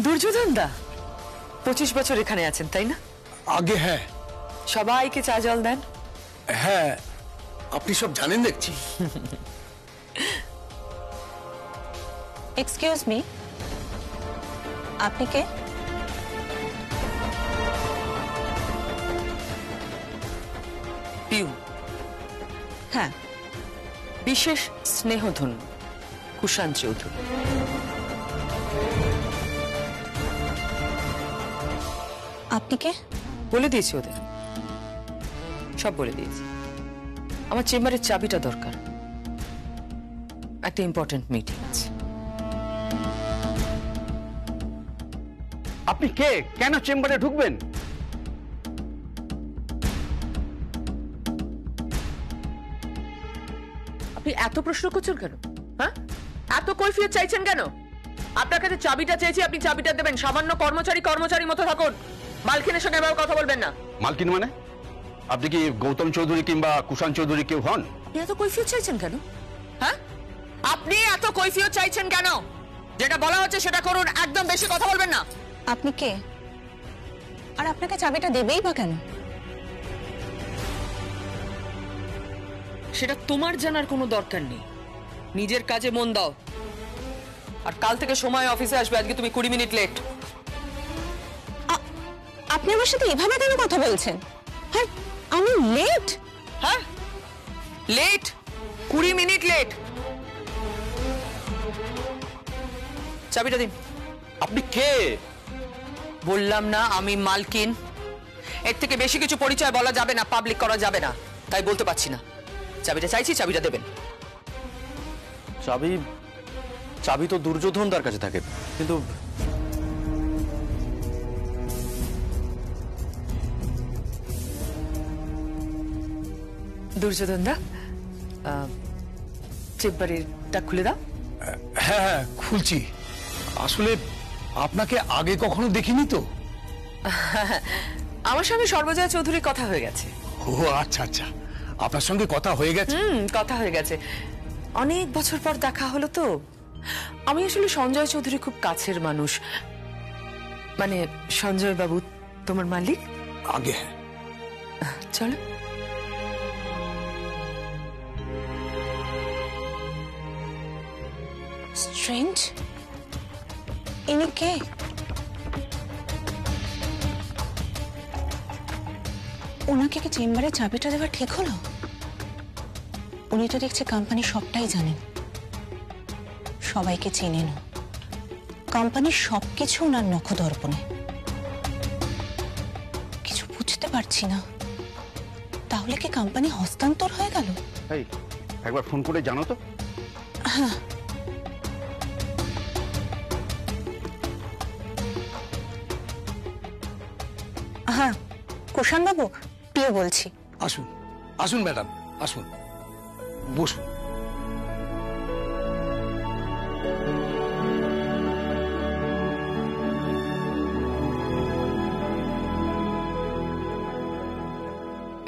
দুর্যোধন দা 25 বছর এখানে আছেন তাই না? আগে হ্যাঁ। সবাইকে চা জল দেন? হ্যাঁ, আপনি সব জানেন দেখছি। এক্সকিউজ মি, আপনি কে? পিউ। হ্যাঁ, বিশেষ স্নেহধন কুষাণ চৌধুরী। আপনি কে? বলে দিয়েছি ওদের, সব বলে দিয়েছি। আমার চেম্বারের চাবিটা দরকার, একটা ইম্পর্টেন্ট মিটিং আছে। আপনি কে? কেন চেম্বারে ঢুকবেন? আপনি এত প্রশ্ন করছেন কেন? হ্যাঁ, এত কৈফিয়ত চাইছেন কেন? আপনার কাছে চাবিটা চেয়েছি, আপনি চাবিটা দেবেন। সামান্য কর্মচারী মতো থাকুন, মালকিনের সঙ্গে এভাবে কথা বলবেন না। মালকিন মানে? আপনি কি গৌতম চৌধুরী কিংবা কুষাণ চৌধুরী কেউ হন? আপনি এত কৈফিয়ত চাইছেন কেন? হ্যাঁ, আপনি এত কৈফিয়ত চাইছেন কেন? যেটা বলা হচ্ছে সেটা করুন, একদম বেশি কথা বলবেন না। আপনি কে? আর আপনাকে চাবিটা দেবেই বা কেন? সেটা তোমার জানার কোনো দরকার নেই। নিজের কাজে মন দাও, আর কাল থেকে সময় অফিসে আসবে। আজকে তুমি 20 মিনিট লেট। আপনি আমার সাথে এভাবে কেন কথা বলছেন? হ্যাঁ, আমি লেট? হ্যাঁ, লেট, 20 মিনিট লেট। চাবিটা দিন। আপনি কে? বললাম না আমি মালকিন। এর থেকে বেশি কিছু পরিচয় বলা যাবে না, পাবলিক করা যাবে না, তাই বলতে পারছি না। চাবিটা চাইছি, চাবিটা দেবেন। চাবি তো দুর্যোধন তার কাছে থাকে, কিন্তু দুর্যোধন দা, চেম্বারেরটা খুলে দাও। হ্যাঁ হ্যাঁ, খুলছি। আসলে আপনাকে আগে কখনো দেখিনি তো। আমার সঙ্গে সর্বজয়া চৌধুরীর কথা হয়ে গেছে। ও আচ্ছা আচ্ছা, আপনার সঙ্গে কথা হয়ে গেছে। কথা হয়ে গেছে, অনেক বছর পর দেখা হলো তো। আমি আসলে সঞ্জয় চৌধুরী খুব কাছের মানুষ, মানে সঞ্জয় বাবু তোমার মালিক। আগে চলো। স্ট্রেঞ্জ, ইনি কে? ওনাকে কি চেম্বারে চাবিটা দেওয়া ঠিক হলো? উনি তো দেখছি কোম্পানি সবটাই জানেন, সবাইকে চেনেন, কোম্পানির সবকিছু ওনার নখদর্পণে। কিছু বুঝতে পারছি না, তাহলে কি কোম্পানি হস্তান্তর হয়ে গেল? এই একবার ফোন করে জানো তো। হ্যাঁ, হ্যাঁ, কুষাণ বাবু, প্রিয় বলছি। আসুন আসুন ম্যাডাম, আসুন, বসুন।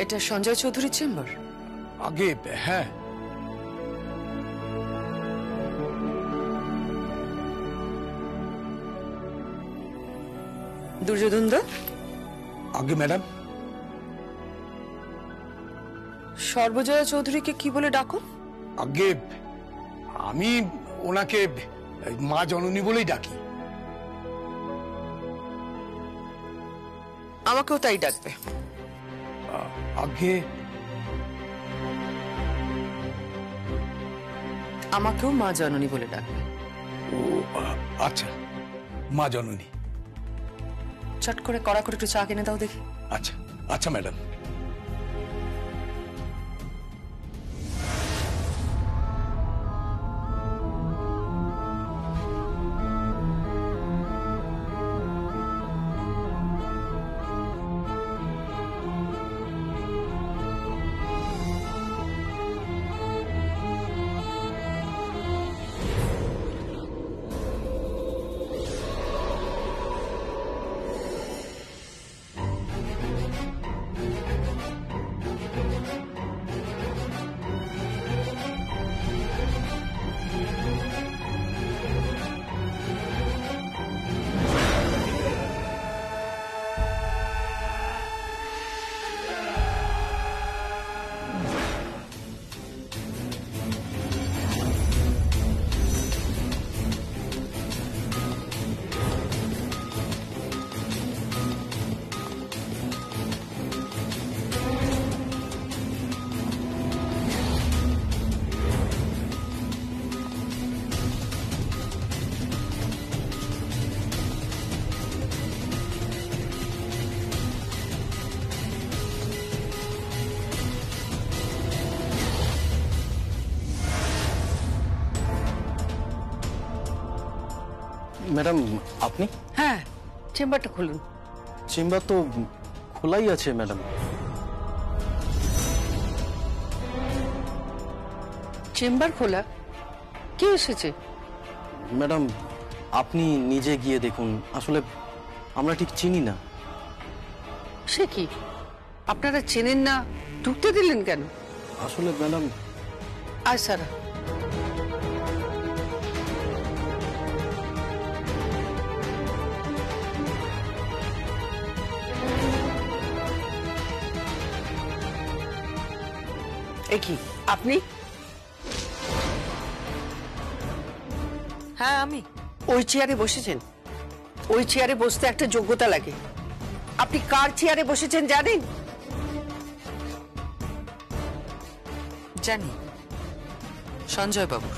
এটা সঞ্জয় চৌধুরীর চেম্বার? আগে হ্যাঁ। দুর্যোধন দা। আগে ম্যাডাম। সর্বজয়া চৌধুরীকে কি বলে ডাকো? আগে আমি ওনাকে মা জননী বলেই ডাকি। আমাকেও তাই ডাকবে। আগে আমাকেও মা জননী বলে ডাকবে। ও আচ্ছা, মা জননী। চট করে কড়া করে একটু চা কিনে দাও দেখি। আচ্ছা আচ্ছা ম্যাডাম। ম্যাডাম আপনি? হ্যাঁ, চেম্বারটা খুলুন। চেম্বার তো খোলাই আছে ম্যাডাম। চেম্বার খোলা? কে এসেছে? ম্যাডাম আপনি নিজে গিয়ে দেখুন, আসলে আমরা ঠিক চিনি না। সে কি, আপনারা চেনেন না, ঢুকতে দিলেন কেন? আসলে ম্যাডাম আয় সারা। এ কি আপনি? হ্যাঁ আমি। ওই চেয়ারে বসেছেন? ওই চেয়ারে বসতে একটা যোগ্যতা লাগে। আপনি কার চেয়ারে বসেছেন জানেন? জানি, সঞ্জয় বাবুর।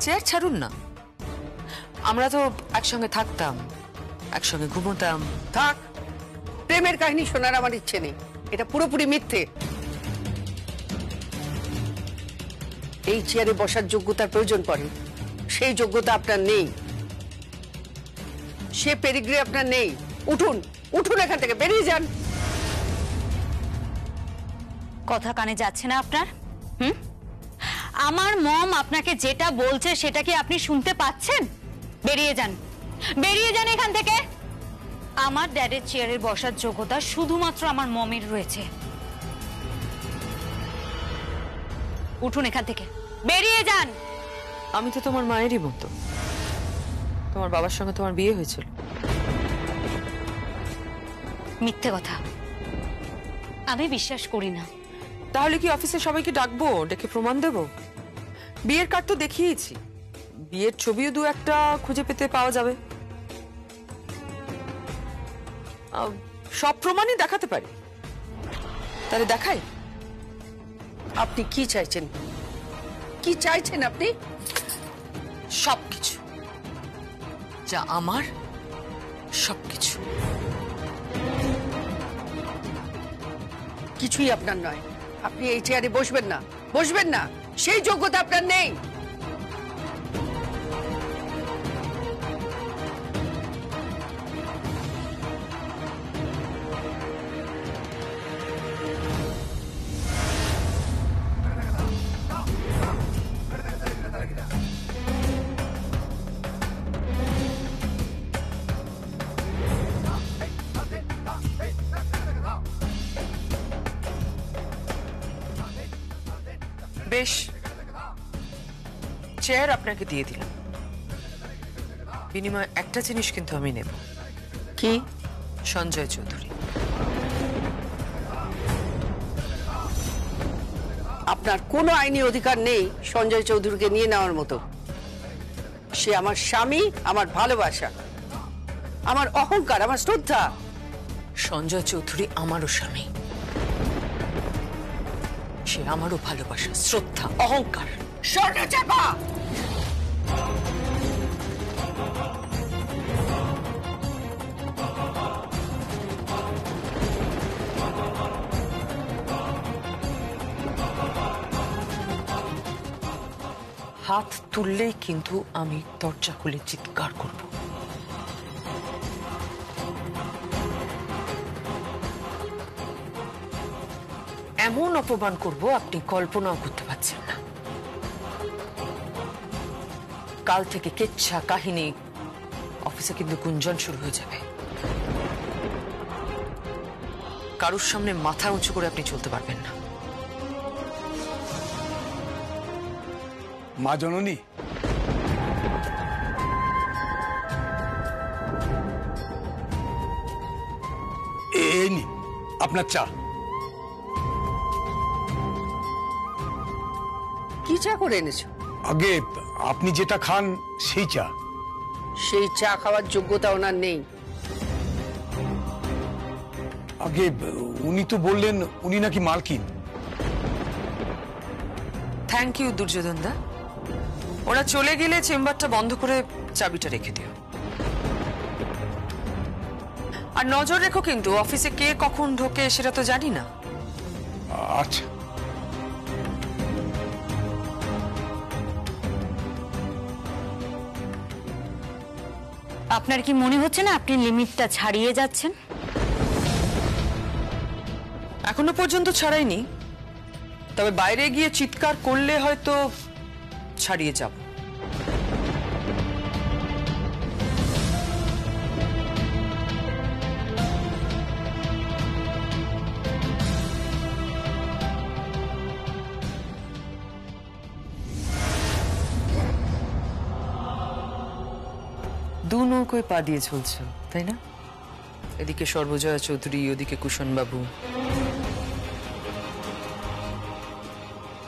চেয়ার ছাড়ুন না, আমরা তো একসঙ্গে থাকতাম, একসঙ্গে ঘুমোতাম। থাক, প্রেমের কাহিনী শোনার আমার ইচ্ছে নেই, এটা পুরোপুরি মিথ্যে। এই চেয়ারে বসার যোগ্যতার প্রয়োজন পড়ে, সেই যোগ্যতা আপনার নেই, সে পেডিগ্রি আপনার নেই। উঠুন, উঠুন এখান থেকে, বেরিয়ে যান। কথা কানে যাচ্ছে না আপনার? আমার মম আপনাকে যেটা বলছে সেটা কি আপনি শুনতে পাচ্ছেন? বেরিয়ে যান, বেরিয়ে যান এখান থেকে। আমার ড্যাডের চেয়ারে বসার যোগ্যতা শুধুমাত্র আমার মমের রয়েছে। উঠুন এখান থেকে, বেরিয়ে যান। আমি তো তোমার মায়েরই মতো, তোমার বাবার সঙ্গে তোমার বিয়ে হয়েছিল। মিথ্যে কথা, আমি বিশ্বাস করি না। তাহলে কি অফিসে সবাইকে ডাকবো, ডেকে প্রমাণ দেব? বিয়ের কার্ড তো দেখিয়েছি, বিয়ের ছবিও দু একটা খুঁজে পেতে পাওয়া যাবে। সব প্রমাণই দেখাতে পারি, তাহলে দেখাই। আপনি কি চাইছেন? কি চাইছেন আপনি? সবকিছু যা আমার, সবকিছু। কিছুই আপনার নয়। আপনি এই চেয়ারে বসবেন না, বসবেন না, সেই যোগ্যতা আপনার নেই। বেশ, চেয়ার আপনাকে দিয়ে দিলাম, বিনিময়ে একটা জিনিস কিন্তু আমি নেব। কি? সঞ্জয় চৌধুরী। আপনার কোনো আইনি অধিকার নেই সঞ্জয় চৌধুরীকে নিয়ে নেওয়ার মতো। সে আমার স্বামী, আমার ভালোবাসা, আমার অহংকার, আমার শ্রদ্ধা। সঞ্জয় চৌধুরী আমারও স্বামী, সে আমারও ভালোবাসা, শ্রদ্ধা, অহংকার। স্বর্ণচাপা! হাত তুললেই কিন্তু আমি দরজা খুলে চিৎকার করব। এমন অপমান করব আপনি কল্পনাও করতে পারছেন না। কাল থেকে কেচ্ছা কাহিনী অফিসে কিন্তু গুঞ্জন শুরু হয়ে যাবে। কারুর সামনে মাথা উঁচু করে আপনি চলতে পারবেন না। মা জননী, এই নিন আপনার চা। কি চা করে এনেছো? আগে আপনি যেটা খান সেই চা। সেই চা খাওয়ার যোগ্যতা ওনার নেই। আগে উনি তো বললেন উনি নাকি মালকিন। থ্যাংক ইউ দুর্যোধন দা, ওরা চলে গেলে চেম্বারটা বন্ধ করে চাবিটা রেখে দিও। আর নজর রেখো কিন্তু, অফিসে কে কখন ঢোকে সেটা তো জানি না। আচ্ছা। আপনার কি মনে হচ্ছে না আপনি লিমিটটা ছাড়িয়ে যাচ্ছেন? এখনো পর্যন্ত ছাড়াইনি, তবে বাইরে গিয়ে চিৎকার করলে হয়তো ছাড়িয়ে যাব। দু নৌকোয় পা দিয়ে চলছ, তাই না? এদিকে সর্বজয়া চৌধুরী, ওদিকে কুশন বাবু।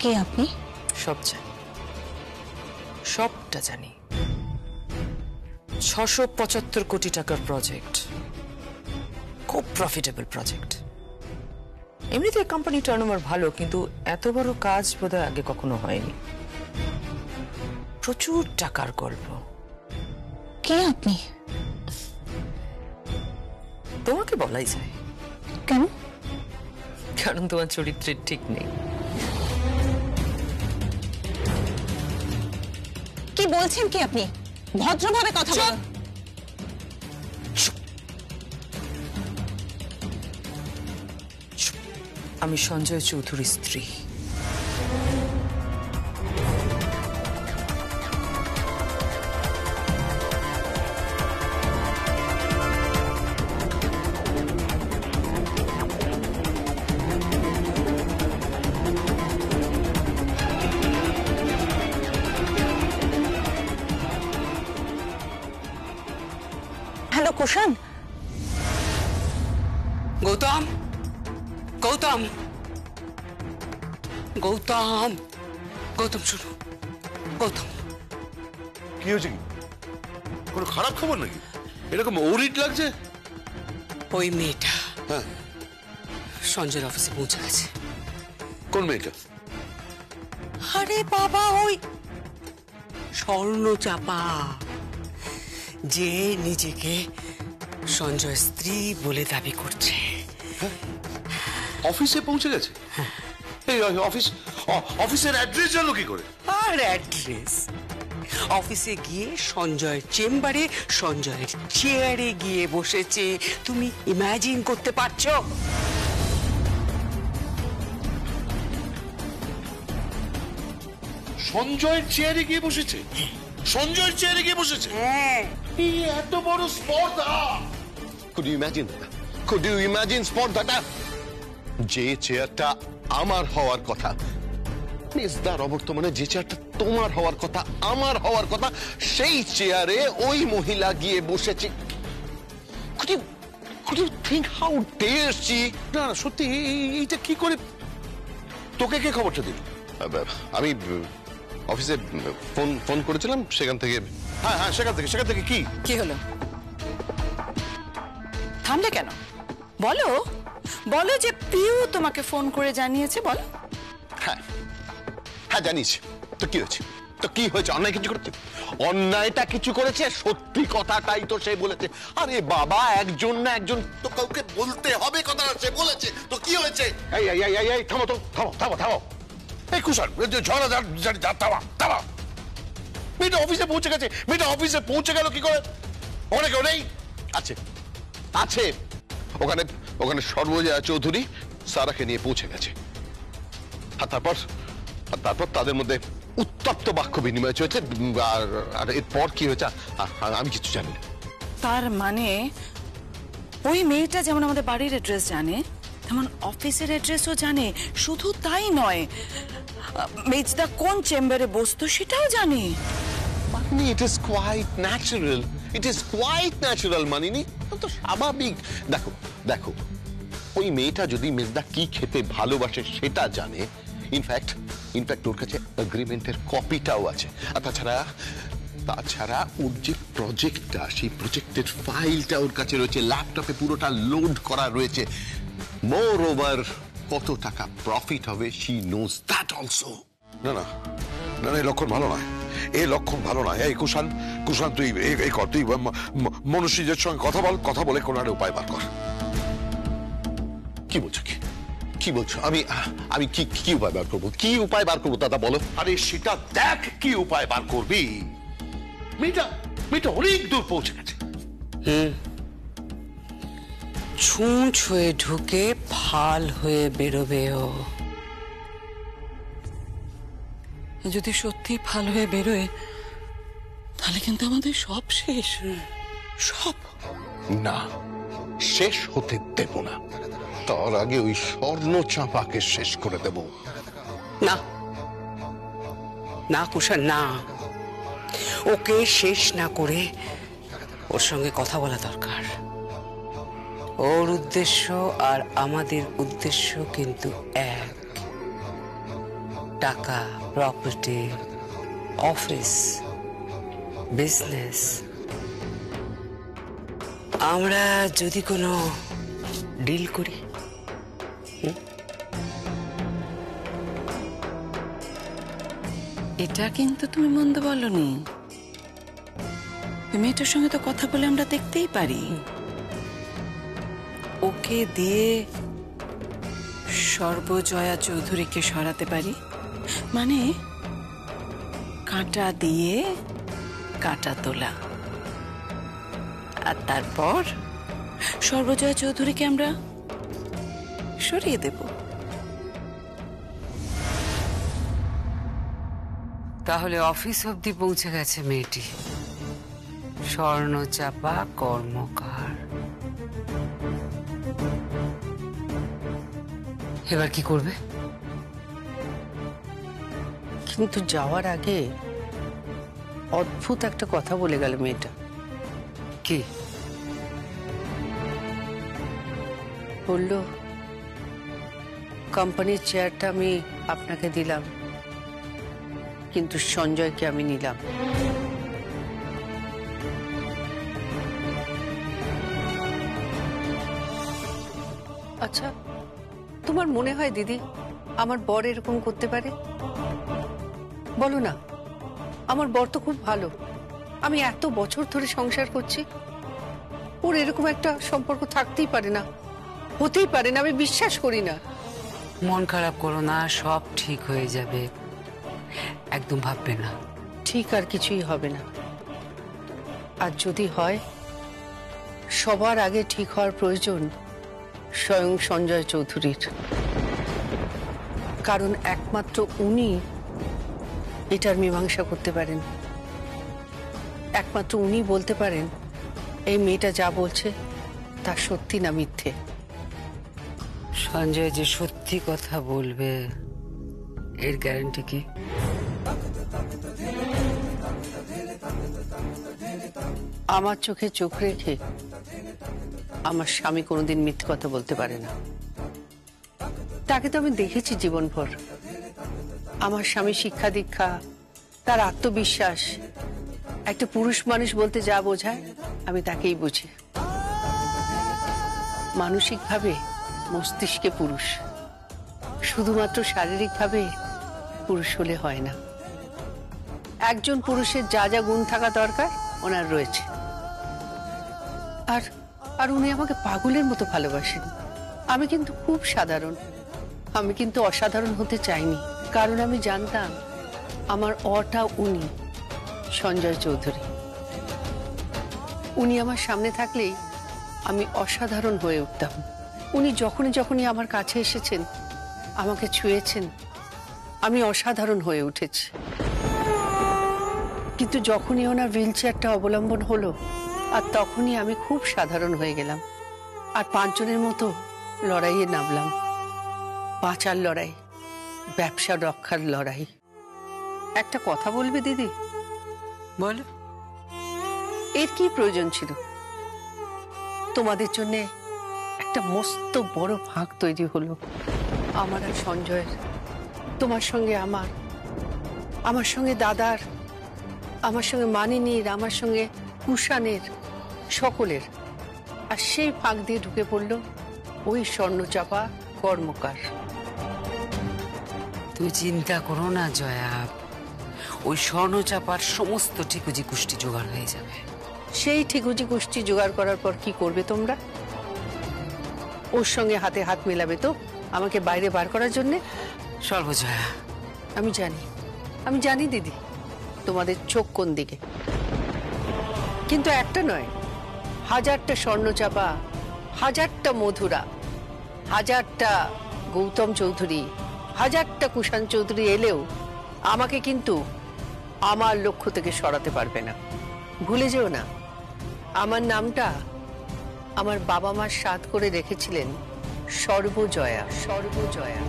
কে আপনি? সব জানি, সবটা জানি। 675 কোটি টাকার প্রজেক্ট, খুব প্রফিটেবল প্রজেক্ট। এমনিতে কোম্পানি টার্নওভার ভালো, কিন্তু এত বড় কাজ বোধহয় আগে কখনো হয়নি। প্রচুর টাকার গল্প। কে আপনি? তোমাকে বলাই যায়। কেন? কারণ তোমার চরিত্রের ঠিক নেই। কি বলছেন কি আপনি? ভদ্রভাবে কথা বলুন। আমি সঞ্জয় চৌধুরীর স্ত্রী। হ্যালো কুশন। গৌতম, গৌতম, গৌতম, গৌতম শুনো। গৌতম, কি হয়েছে? কি কোনো খারাপ খবর নাকি? এরকম ওরিট লাগছে। ওই মেয়েটা হ্যাঁ, সঞ্জয়ের অফিসে পৌঁছে গেছে। কোন মেয়েটা? আরে বাবা, ওই স্বর্ণচাপা, যে নিজেকে সঞ্জয় স্ত্রী বলে দাবি করছে। অফিসে পৌঁছে গেছে? এই অফিসের অ্যাড্রেস জানো কি করে? আর অ্যাড্রেস? অফিসে গিয়ে সঞ্জয়ের চেম্বারে সঞ্জয়ের চেয়ারে গিয়ে বসেছে। তুমি ইমাজিন করতে পারছো? সঞ্জয়ের চেয়ারে গিয়ে বসেছে? সঞ্জয়ের চেয়ারে গিয়ে বসেছে? হ্যাঁ। এই এত বড় স্পর্ধা! Could you imagine? Could you imagine স্পর্ধাটা? যে চেয়ারটা আমার হওয়ার কথা, মেজদার অবর্তমানে যে চেয়ারটা তোমার হওয়ার কথা, আমার হওয়ার কথা, সেই চেয়ারে ওই মহিলা গিয়ে বসেছে। Could you think how dare she? না না, সত্যি এইটা কি করে? তোকে কে খবরটা দিল? আমি অফিসে ফোন করেছিলাম, সেখান থেকে। হ্যাঁ হ্যাঁ, সেখান থেকে কি? কি হলো? থামলে কেন? বলো, বলো যে পিউ তোমাকে ফোন করে জানিয়েছে। বলো। হ্যাঁ হ্যাঁ, জানিস তো কি হয়েছে? তো কি হয়েছে? অন্যায় কিছু করেছে? অন্যায়টা কিছু করেছে, সত্যি কথাটাই তো সে বলেছে। আরে বাবা, একজন না একজন তো কাউকে বলতে হবে কথাটা, সে বলেছে। তো কি হয়েছে? এই এই এই এই থামো তো, থামো। এই কুশল, ঝড়া থামা। মেয়েটা অফিসে পৌঁছে গেছে। মেয়েটা অফিসে পৌঁছে গেল কি করে? ওখানে কেউ নেই? আছে ওখানে সর্বজয়া চৌধুরী সারাকে নিয়ে পৌঁছে গেছে। আর তারপর তাদের মধ্যে উত্তপ্ত বাক্য বিনিময় চলছে। আর এরপর কি হয়েছে আমি কিছু জানি না। তার মানে ওই মেয়েটা যেমন আমাদের বাড়ির অ্যাড্রেস জানে, তেমন অফিসের অ্যাড্রেসও জানে। শুধু তাই নয়, মেজদা কোন চেম্বারে বসতো সেটাও জানে। মানিনি, ইট ইজ কোয়াইট ন্যাচারাল মানিনি, তো স্বাভাবিক। দেখো ওই মেয়েটা যদি মেজদা কি খেতে ভালোবাসে সেটা জানে, ইনফ্যাক্ট ওর কাছে এগ্রিমেন্টের কপিটাও আছে। আর তাছাড়া ওর যে প্রজেক্টটা, সেই প্রজেক্টের ফাইলটা ওর কাছে রয়েছে, ল্যাপটপে পুরোটা লোড করা রয়েছে। মোর ওভার, কত টাকা প্রফিট হবে শি নোজ দ্যাট অলসো। না, এই লক্ষণ ভালো নয়। এই কুশান, তুই তুই মনুষ্যদের সঙ্গে কথা বলে কোনো একটা উপায় বার কর। কি বলছো? আমি কি উপায় বার করবো? দাদা বলো। আরে সেটা দেখ, কি উপায় বার করবি। মেয়েটা অনেক দূর পৌঁছে গেছে। ছুঁচ হয়ে ঢুকে ফাল হয়ে বেরোবে ও। যদি সত্যি ভালো হয়ে বেরোয় তাহলে কিন্তু আমাদের সব শেষ। সব। না, শেষ হতে দেব না। তার আগে ওই স্বর্ণ চাঁপাকে শেষ করে দেব। না না কুষাণ, না, ওকে শেষ না করে ওর সঙ্গে কথা বলা দরকার। ওর উদ্দেশ্য আর আমাদের উদ্দেশ্য কিন্তু এক। টাকা, প্রপার্টি, অফিস, বিজনেস। আমরা যদি কোনো ডিল করি, এটা কিন্তু তুমি মন্দ বলনি। মেয়েটার সঙ্গে তো কথা বলে আমরা দেখতেই পারি। ওকে দিয়ে সর্বজয়া চৌধুরীকে সরাতে পারি, মানে কাঁটা দিয়ে কাঁটা তোলা। আর তারপর সর্বজয়া চৌধুরীকে আমরা সরিয়ে দেব। তাহলে অফিস অবধি পৌঁছে গেছে মেয়েটি। স্বর্ণচাপা কর্মকার। এবার কি করবে? কিন্তু যাওয়ার আগে অদ্ভুত একটা কথা বলে গেল মেয়েটা। কি বলল? কোম্পানির চেয়ারটা আমি আপনাকে দিলাম, কিন্তু সঞ্জয়কে আমি নিলাম। আচ্ছা, তোমার মনে হয় দিদি আমার বর এরকম করতে পারে? বলো না। আমার বর তো খুব ভালো, আমি এত বছর ধরে সংসার করছি। ওর এরকম একটা সম্পর্ক থাকতেই পারে না, হতেই পারে না, আমি বিশ্বাস করি না। মন খারাপ করো না, সব ঠিক হয়ে যাবে। একদম ভাববে না, ঠিক আর কিছুই হবে না। আর যদি হয়, সবার আগে ঠিক হওয়ার প্রয়োজন স্বয়ং সঞ্জয় চৌধুরীর। কারণ একমাত্র উনি এটার মীমাংসা করতে পারেন। একমাত্র উনি বলতে পারেন এই মেয়েটা যা বলছে তা সত্যি না মিথ্যে। সঞ্জয় যে সত্যি কথা বলবে এর গ্যারান্টি কি? আমার চোখে চোখ রেখে আমার স্বামী কোনোদিন মিথ্যে কথা বলতে পারে না। তাকে তো আমি দেখেছি জীবনভর। আমার স্বামী শিক্ষা দীক্ষা, তার আত্মবিশ্বাস, একটা পুরুষ মানুষ বলতে যা বোঝায় আমি তাকেই বুঝি। মানসিকভাবে মস্তিষ্কে পুরুষ, শুধুমাত্র শারীরিকভাবে পুরুষ হলে হয় না। একজন পুরুষের যা যা গুণ থাকা দরকার ওনার রয়েছে। আর আর উনি আমাকে পাগলের মতো ভালোবাসেন। আমি কিন্তু খুব সাধারণ, আমি কিন্তু অসাধারণ হতে চাইনি। কারণ আমি জানতাম আমার অটা উনি, সঞ্জয় চৌধুরী। উনি আমার সামনে থাকলেই আমি অসাধারণ হয়ে উঠতাম। উনি যখনই আমার কাছে এসেছেন, আমাকে ছুঁয়েছেন, আমি অসাধারণ হয়ে উঠেছি। কিন্তু যখনই ওনার হুইল চেয়ারটা অবলম্বন হলো, আর তখনই আমি খুব সাধারণ হয়ে গেলাম। আর পাঁচজনের মতো লড়াইয়ে নামলাম। বাঁচার লড়াই, ব্যবসা রক্ষার লড়াই। একটা কথা বলবে দিদি? বল। এর কি প্রয়োজন ছিল? তোমাদের জন্য একটা মস্ত বড় ফাঁক তৈরি হলো আমার আর সঞ্জয়ের, তোমার সঙ্গে আমার সঙ্গে দাদার, আমার সঙ্গে মানিনীর, আমার সঙ্গে কুষাণের, সকলের। আর সেই ফাঁক দিয়ে ঢুকে পড়ল ওই স্বর্ণচাপা কর্মকার। তুমি চিন্তা করো না জয়া, ওই স্বর্ণচাপার সমস্ত ঠিকুজি কুষ্টি জোগাড় হয়ে যাবে। সেই ঠিকুজি কুষ্টি জোগাড় করার পর কি করবে তোমরা? ওর সঙ্গে হাতে হাত মেলাবে তো আমাকে বাইরে বার করার জন্যে? সর্বজয়া, আমি জানি দিদি তোমাদের চোখ কোন দিকে। কিন্তু একটা নয়, হাজারটা স্বর্ণচাপা, হাজারটা মধুরা, হাজারটা গৌতম চৌধুরী, হাজারটা কুষাণ চৌধুরী এলেও আমাকে কিন্তু আমার লক্ষ্য থেকে সরাতে পারবে না। ভুলে যেও না, আমার নামটা আমার বাবা মা সাধ করে রেখেছিলেন সর্বজয়া। সর্বজয়া।